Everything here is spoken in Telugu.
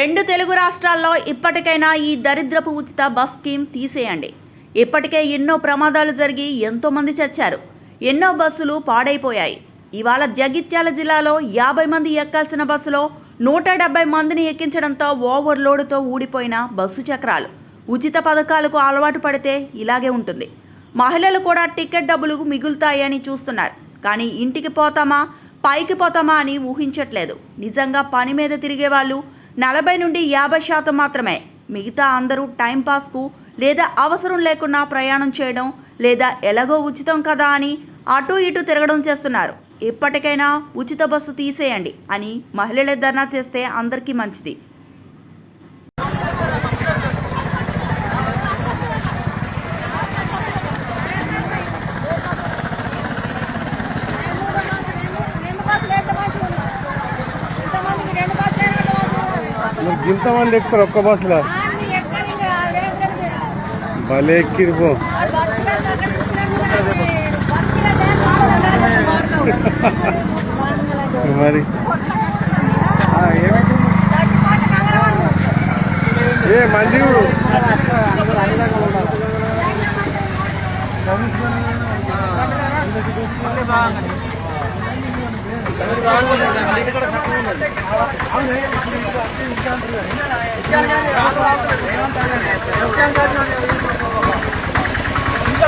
రెండు తెలుగు రాష్ట్రాల్లో ఇప్పటికైనా ఈ దరిద్రపు ఉచిత బస్ స్కీమ్ తీసేయండి. ఇప్పటికే ఎన్నో ప్రమాదాలు జరిగి ఎంతోమంది చచ్చారు. ఎన్నో బస్సులు పాడైపోయాయి. ఇవాళ జగిత్యాల జిల్లాలో 50 మంది ఎక్కాల్సిన బస్సులో 170 మందిని ఎక్కించడంతో ఓవర్లోడ్తో ఊడిపోయిన బస్సు చక్రాలు. ఉచిత పథకాలకు అలవాటు పడితే ఇలాగే ఉంటుంది. మహిళలు కూడా టికెట్ డబ్బులు మిగులుతాయని చూస్తున్నారు. కానీ ఇంటికి పోతామా పైకి పోతామా అని ఊహించట్లేదు. నిజంగా పని మీద తిరిగే వాళ్ళు 40 నుండి 50% మాత్రమే. మిగతా అందరూ టైంపాస్కు లేదా అవసరం లేకుండా ప్రయాణం చేయడం లేదా ఎలాగో ఉచితం కదా అని అటు ఇటు తిరగడం చేస్తున్నారు. ఇప్పటికైనా ఉచిత బస్సు తీసేయండి అని మహిళలే ధర్నా చేస్తే అందరికీ మంచిది. ఇంతమంది ఎక్కుతారు ఒక్క బస్సులో భలే ఎక్కిరిపో. మరి ఏ మంది ఇంకా